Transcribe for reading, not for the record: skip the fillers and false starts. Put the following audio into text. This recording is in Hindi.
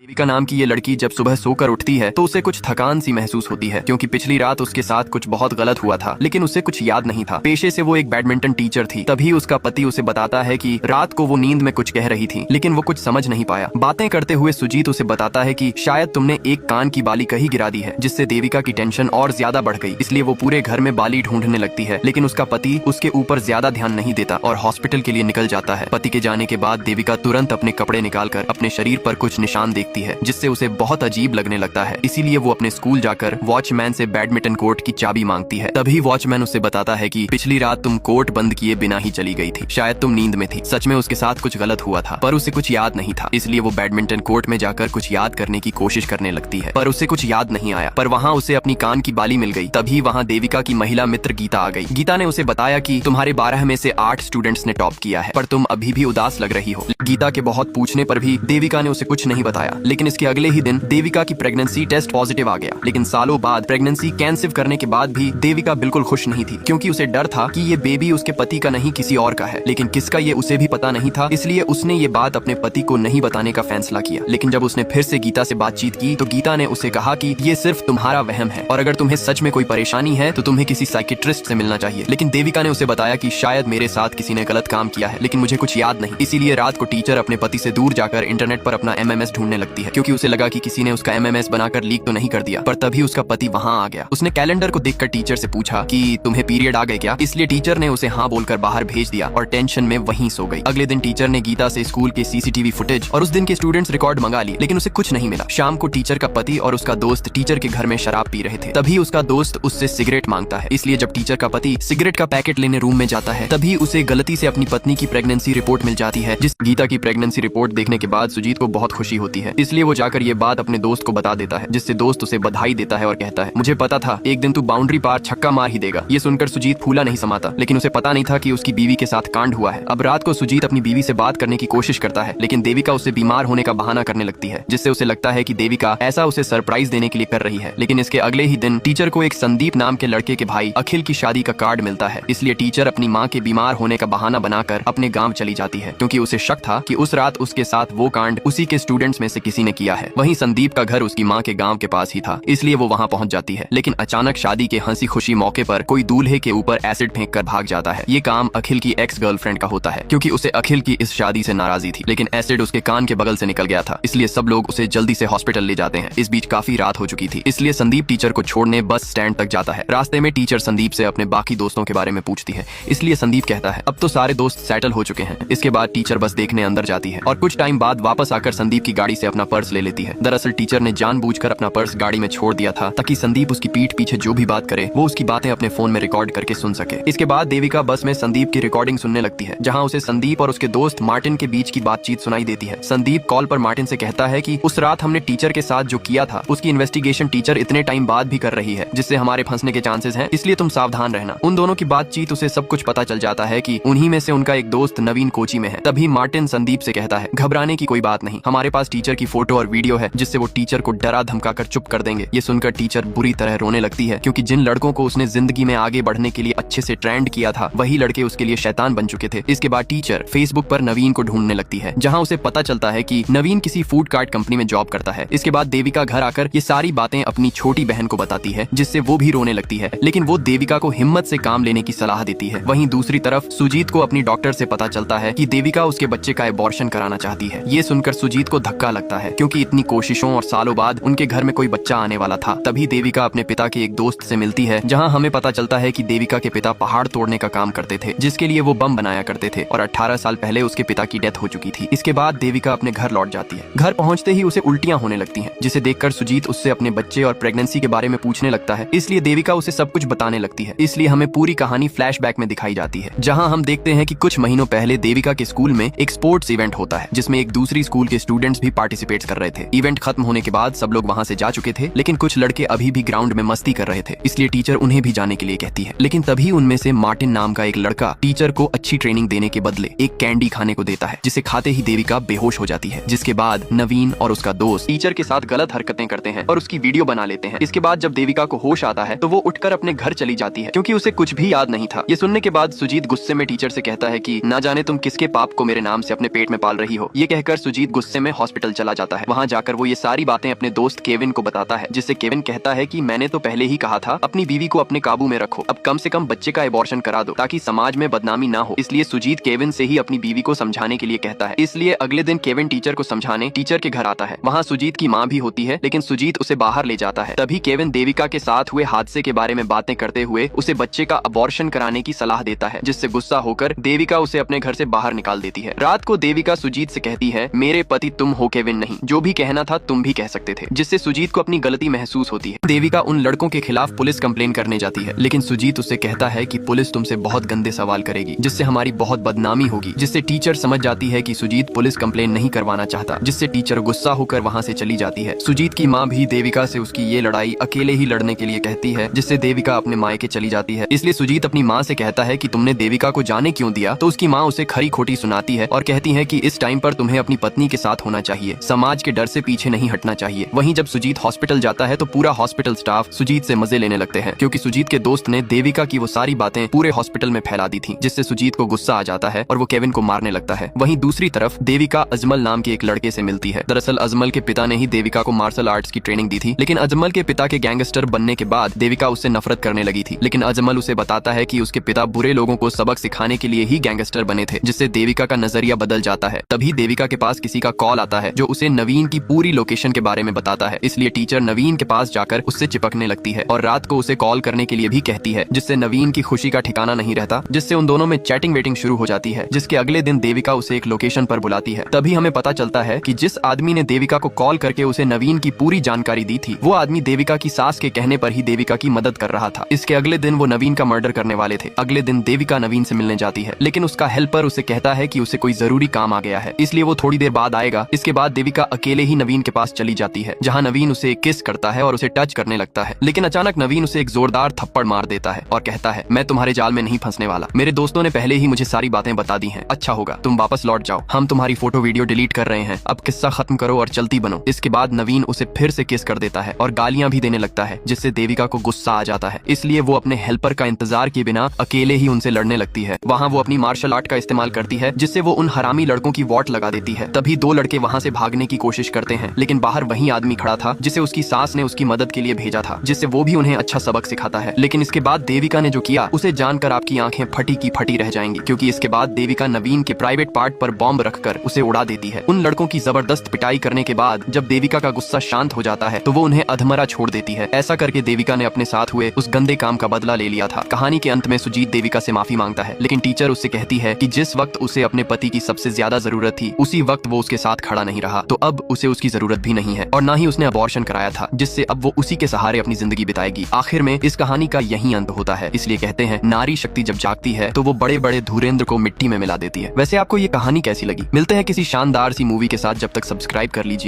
देविका नाम की ये लड़की जब सुबह सोकर उठती है तो उसे कुछ थकान सी महसूस होती है क्योंकि पिछली रात उसके साथ कुछ बहुत गलत हुआ था, लेकिन उसे कुछ याद नहीं था। पेशे से वो एक बैडमिंटन टीचर थी। तभी उसका पति उसे बताता है कि रात को वो नींद में कुछ कह रही थी, लेकिन वो कुछ समझ नहीं पाया। बातें करते हुए सुजीत उसे बताता है कि शायद तुमने एक कान की बाली कहीं गिरा दी है, जिससे देविका की टेंशन और ज्यादा बढ़ गई। इसलिए वो पूरे घर में बाली ढूंढने लगती है, लेकिन उसका पति उसके ऊपर ज्यादा ध्यान नहीं देता और हॉस्पिटल के लिए निकल जाता है। पति के जाने के बाद देविका तुरंत अपने कपड़े निकालकर अपने शरीर पर कुछ निशान देखती है, जिससे उसे बहुत अजीब लगने लगता है। इसीलिए वो अपने स्कूल जाकर वॉचमैन से बैडमिंटन कोर्ट की चाबी मांगती है। तभी वॉचमैन उसे बताता है कि पिछली रात तुम कोर्ट बंद किए बिना ही चली गई थी, शायद तुम नींद में थी। सच में उसके साथ कुछ गलत हुआ था, पर उसे कुछ याद नहीं था। इसलिए वो बैडमिंटन कोर्ट में जाकर कुछ याद करने की कोशिश करने लगती है, पर उसे कुछ याद नहीं आया। पर वहाँ उसे अपनी कान की बाली मिल गई। तभी वहाँ देविका की महिला मित्र गीता आ गई। गीता ने उसे बताया कि तुम्हारे 12 में से 8 स्टूडेंट्स ने टॉप किया है, पर तुम अभी भी उदास लग रही हो। गीता के बहुत पूछने पर भी देविका ने उसे कुछ नहीं बताया। लेकिन इसके अगले ही दिन देविका की प्रेगनेंसी टेस्ट पॉजिटिव आ गया। लेकिन सालों बाद प्रेगनेंसी कैंसिव करने के बाद भी देविका बिल्कुल खुश नहीं थी, क्योंकि उसे डर था कि ये बेबी उसके पति का नहीं किसी और का है। लेकिन किसका ये उसे भी पता नहीं था, इसलिए उसने ये बात अपने पति को नहीं बताने का फैसला किया। लेकिन जब उसने फिर से गीता से बातचीत की तो गीता ने उसे कहा कि ये सिर्फ तुम्हारा वहम है और अगर तुम्हें सच में कोई परेशानी है तो तुम्हें किसी साइकियाट्रिस्ट से मिलना चाहिए। लेकिन देविका ने उसे बताया कि शायद मेरे साथ किसी ने गलत काम किया है, लेकिन मुझे कुछ याद नहीं। इसीलिए रात को टीचर अपने पति से दूर जाकर इंटरनेट पर अपना MMS ढूंढने लगती है, क्योंकि उसे लगा कि किसी ने उसका MMS बनाकर लीक तो नहीं कर दिया। पर तभी उसका पति वहाँ आ गया। उसने कैलेंडर को देखकर टीचर से पूछा कि तुम्हें पीरियड आ गए क्या। इसलिए टीचर ने उसे हाँ बोलकर बाहर भेज दिया और टेंशन में वहीं सो गई। अगले दिन टीचर ने गीता से स्कूल के CCTV फुटेज और उस दिन के स्टूडेंट्स रिकॉर्ड मंगा लिए, लेकिन उसे कुछ नहीं मिला। शाम को टीचर का पति और उसका दोस्त टीचर के घर में शराब पी रहे थे। तभी उसका दोस्त उससे सिगरेट मांगता है। इसलिए जब टीचर का पति सिगरेट का पैकेट लेने रूम में जाता है, तभी उसे गलती से अपनी पत्नी की प्रेगनेंसी रिपोर्ट मिल जाती है। जिस गीता की प्रेगनेंसी रिपोर्ट देखने के बाद सुजीत को बहुत खुशी होती है। इसलिए वो जाकर ये बात अपने दोस्त को बता देता है, जिससे दोस्त उसे बधाई देता है और कहता है मुझे पता था एक दिन तू बाउंड्री पार छक्का मार ही देगा। ये सुनकर सुजीत फूला नहीं समाता, लेकिन उसे पता नहीं था कि उसकी बीवी के साथ कांड हुआ है। अब रात को सुजीत अपनी बीवी से बात करने की कोशिश करता है, लेकिन देविका उसे बीमार होने का बहाना करने लगती है, जिससे उसे लगता है कि देविका ऐसा उसे सरप्राइज देने के लिए कर रही है। लेकिन इसके अगले ही दिन टीचर को एक संदीप नाम के लड़के के भाई अखिल की शादी का कार्ड मिलता है। इसलिए टीचर अपनी माँ के बीमार होने का बहाना बनाकर अपने गाँव चली जाती है, क्योंकि उसे शक था कि उस रात उसके साथ वो कांड उसी के स्टूडेंट्स में से किसी ने किया है। वहीं संदीप का घर उसकी माँ के गाँव के पास ही था, इसलिए वो वहाँ पहुँच जाती है। लेकिन अचानक शादी के हंसी खुशी मौके पर कोई दूल्हे के ऊपर एसिड फेंक कर भाग जाता है। ये काम अखिल की एक्स गर्लफ्रेंड का होता है, क्योंकि उसे अखिल की इस शादी से नाराजगी थी। लेकिन एसिड उसके कान के बगल से निकल गया था, इसलिए सब लोग उसे जल्दी से हॉस्पिटल ले जाते हैं। इस बीच काफी रात हो चुकी थी, इसलिए संदीप टीचर को छोड़ने बस स्टैंड तक जाता है। रास्ते में टीचर संदीप से अपने बाकी दोस्तों के बारे में पूछती है, इसलिए संदीप कहता है अब तो सारे दोस्त सेटल हो चुके हैं। इसके बाद टीचर बस देखने अंदर जाती है और कुछ टाइम बाद वापस आकर संदीप की गाड़ी से अपना पर्स ले लेती है। दरअसल टीचर ने जानबूझकर अपना पर्स गाड़ी में छोड़ दिया था, ताकि संदीप उसकी पीठ पीछे जो भी बात करे वो उसकी बातें अपने फोन में रिकॉर्ड करके सुन सके। इसके बाद देविका बस में संदीप की रिकॉर्डिंग सुनने लगती है, जहां उसे संदीप और उसके दोस्त मार्टिन के बीच की बातचीत सुनाई देती है। संदीप कॉल पर मार्टिन से कहता है कि उस रात हमने टीचर के साथ जो किया था उसकी इन्वेस्टिगेशन टीचर इतने टाइम बाद भी कर रही है, जिससे हमारे फंसने के चांसेस हैं, इसलिए तुम सावधान रहना। उन दोनों की बातचीत उसे सब कुछ पता चल जाता है कि उन्हीं में से उनका एक दोस्त नवीन कोची में है। तभी मार्टिन संदीप से कहता है घबराने की कोई बात नहीं, हमारे पास टीचर की फोटो और वीडियो है, जिससे वो टीचर को डरा धमकाकर चुप कर देंगे। ये सुनकर टीचर बुरी तरह रोने लगती है, क्योंकि जिन लड़कों को उसने जिंदगी में आगे बढ़ने के लिए अच्छे से ट्रेंड किया था वही लड़के उसके लिए शैतान बन चुके थे। इसके बाद टीचर फेसबुक पर नवीन को ढूंढने लगती है, जहां उसे पता चलता है कि नवीन किसी फूड कार्ट कंपनी में जॉब करता है। इसके बाद देविका घर आकर ये सारी बातें अपनी छोटी बहन को बताती है, जिससे वो भी रोने लगती है, लेकिन वो देविका को हिम्मत से काम लेने की सलाह देती है। वहीं दूसरी तरफ सुजीत को अपनी डॉक्टर से पता चलता है कि देविका उसके बच्चे का एबॉर्शन कराना चाहती है। ये सुनकर सुजीत को धक्का लगता है, क्योंकि इतनी कोशिशों और सालों बाद उनके घर में कोई बच्चा आने वाला था। तभी देविका अपने पिता के एक दोस्त से मिलती है, जहां हमें पता चलता है कि देविका के पिता पहाड़ तोड़ने का काम करते थे, जिसके लिए वो बम बनाया करते थे और 18 साल पहले उसके पिता की डेथ हो चुकी थी। इसके बाद देविका अपने घर लौट जाती है। घर पहुंचते ही उसे उल्टियां होने लगती हैं, जिसे देखकर सुजीत उससे अपने बच्चे और प्रेगनेंसी के बारे में पूछने लगता है। इसलिए देविका उसे सब कुछ बताने लगती है। इसलिए हमें पूरी कहानी फ्लैशबैक में दिखाई जाती है, जहां हम देखते हैं कि कुछ महीनों पहले देविका के स्कूल में एक स्पोर्ट्स इवेंट होता है, जिसमें एक दूसरी स्कूल के स्टूडेंट्स भी पार्टिसिपेट कर रहे थे। इवेंट खत्म होने के बाद सब लोग वहां से जा चुके थे, लेकिन कुछ लड़के अभी भी ग्राउंड में मस्ती कर रहे थे, इसलिए टीचर उन्हें भी जाने के लिए कहती है। लेकिन तभी उनमें से मार्टिन नाम का एक लड़का टीचर को अच्छी ट्रेनिंग देने के बदले एक कैंडी खाने को देता है, जिसे खाते ही देविका बेहोश हो जाती है। जिसके बाद नवीन और उसका दोस्त टीचर के साथ गलत हरकतें करते हैं और उसकी वीडियो बना लेते हैं। इसके बाद जब देविका को होश आता है तो वो उठकर अपने घर चली जाती है, क्योंकि उसे कुछ भी याद नहीं था। ये सुनने के बाद सुजीत गुस्से में टीचर से कहता है कि ना जाने तुम किसके पाप को मेरे नाम से अपने पेट में पाल रही हो। ये कहकर सुजीत गुस्से में हॉस्पिटल चला चला जाता है। वहाँ जाकर वो ये सारी बातें अपने दोस्त केविन को बताता है, जिससे केविन कहता है कि मैंने तो पहले ही कहा था अपनी बीवी को अपने काबू में रखो, अब कम से कम बच्चे का एबॉर्शन करा दो ताकि समाज में बदनामी ना हो। इसलिए सुजीत केविन से ही अपनी बीवी को समझाने के लिए कहता है। इसलिए अगले दिन केविन टीचर को समझाने टीचर के घर आता है। वहाँ सुजीत की माँ भी होती है, लेकिन सुजीत उसे बाहर ले जाता है। तभी केविन देविका के साथ हुए हादसे के बारे में बातें करते हुए उसे बच्चे का अबॉर्शन कराने की सलाह देता है, जिससे गुस्सा होकर देविका उसे अपने घर से बाहर निकाल देती है। रात को देविका सुजीत से कहती है, मेरे पति तुम हो केविन नहीं, जो भी कहना था तुम भी कह सकते थे, जिससे सुजीत को अपनी गलती महसूस होती है। देविका उन लड़कों के खिलाफ पुलिस कंप्लेन करने जाती है, लेकिन सुजीत उसे कहता है कि पुलिस तुमसे बहुत गंदे सवाल करेगी, जिससे हमारी बहुत बदनामी होगी, जिससे टीचर समझ जाती है कि सुजीत पुलिस कंप्लेन नहीं करवाना चाहता, जिससे टीचर गुस्सा होकर वहाँ से चली जाती है। सुजीत की माँ भी देविका से उसकी ये लड़ाई अकेले ही लड़ने के लिए कहती है, जिससे देविका अपने मायके चली जाती है। इसलिए सुजीत अपनी माँ से कहता है कि तुमने देविका को जाने क्यों दिया, तो उसकी माँ उसे खरी खोटी सुनाती है और कहती है कि इस टाइम पर तुम्हें अपनी पत्नी के साथ होना चाहिए, समाज के डर से पीछे नहीं हटना चाहिए। वहीं जब सुजीत हॉस्पिटल जाता है तो पूरा हॉस्पिटल स्टाफ सुजीत से मजे लेने लगते हैं, क्योंकि सुजीत के दोस्त ने देविका की वो सारी बातें पूरे हॉस्पिटल में फैला दी थी, जिससे सुजीत को गुस्सा आ जाता है और वो केविन को मारने लगता है। वहीं दूसरी तरफ देविका अजमल नाम के एक लड़के से मिलती है। दरअसल अजमल के पिता ने ही देविका को मार्शल आर्ट्स की ट्रेनिंग दी थी, लेकिन अजमल के पिता के गैंगस्टर बनने के बाद देविका उससे नफरत करने लगी थी। लेकिन अजमल उसे बताता है कि उसके पिता बुरे लोगों को सबक सिखाने के लिए ही गैंगस्टर बने थे, जिससे देविका का नजरिया बदल जाता है। तभी देविका के पास किसी का कॉल आता है जो उसे नवीन की पूरी लोकेशन के बारे में बताता है। इसलिए टीचर नवीन के पास जाकर उससे चिपकने लगती है और रात को उसे कॉल करने के लिए भी कहती है, जिससे नवीन की खुशी का ठिकाना नहीं रहता, जिससे उन दोनों में चैटिंग वेटिंग शुरू हो जाती है। जिसके अगले दिन देविका उसे एक लोकेशन पर बुलाती है। तभी हमें पता चलता है कि जिस आदमी ने देविका को कॉल करके उसे नवीन की पूरी जानकारी दी थी, वो आदमी देविका की सास के कहने पर ही देविका की मदद कर रहा था। इसके अगले दिन वो नवीन का मर्डर करने वाले थे। अगले दिन देविका नवीन से मिलने जाती है, लेकिन उसका हेल्पर उसे कहता है कि उसे कोई जरूरी काम आ गया है, इसलिए वो थोड़ी देर बाद आएगा। इसके बाद देविका अकेले ही नवीन के पास चली जाती है, जहाँ नवीन उसे किस करता है और उसे टच करने लगता है। लेकिन अचानक नवीन उसे एक जोरदार थप्पड़ मार देता है और कहता है, मैं तुम्हारे जाल में नहीं फंसने वाला, मेरे दोस्तों ने पहले ही मुझे सारी बातें बता दी हैं, अच्छा होगा तुम वापस लौट जाओ, हम तुम्हारी फोटो वीडियो डिलीट कर रहे हैं, अब किस्सा खत्म करो और चलती बनो। इसके बाद नवीन उसे फिर से किस कर देता है और गालियां भी देने लगता है, जिससे देविका को गुस्सा आ जाता है। इसलिए वो अपने हेल्पर का इंतजार किए बिना अकेले ही उनसे लड़ने लगती है। वहाँ वो अपनी मार्शल आर्ट का इस्तेमाल करती है, जिससे वो उन हरामी लड़कों की वॉट लगा देती है। तभी दो लड़के वहाँ से भागने की कोशिश करते हैं, लेकिन बाहर वही आदमी खड़ा था जिसे उसकी सास ने उसकी मदद के लिए भेजा था, जिससे वो भी उन्हें अच्छा सबक सिखाता है। लेकिन इसके बाद देविका ने जो किया उसे जानकर आपकी आंखें फटी की फटी रह जाएंगी, क्योंकि इसके बाद देविका नवीन के प्राइवेट पार्ट पर बॉम्ब रखकर उसे उड़ा देती है। उन लड़कों की जबरदस्त पिटाई करने के बाद जब देविका का गुस्सा शांत हो जाता है तो वो उन्हें अधमरा छोड़ देती है। ऐसा करके देविका ने अपने साथ हुए उस गंदे काम का बदला ले लिया था। कहानी के अंत में सुजीत देविका से माफी मांगता है, लेकिन टीचर उससे कहती है कि जिस वक्त उसे अपने पति की सबसे ज्यादा जरूरत थी उसी वक्त वो उसके साथ खड़ा नहीं रहा, तो अब उसे उसकी जरूरत भी नहीं है और ना ही उसने अबॉर्शन कराया था, जिससे अब वो उसी के सहारे अपनी जिंदगी बिताएगी। आखिर में इस कहानी का यही अंत होता है। इसलिए कहते हैं नारी शक्ति जब जागती है तो वो बड़े बड़े धुरेंद्र को मिट्टी में मिला देती है। वैसे आपको ये कहानी कैसी लगी? मिलते हैं किसी शानदार सी मूवी के साथ, जब तक सब्सक्राइब कर लीजिए।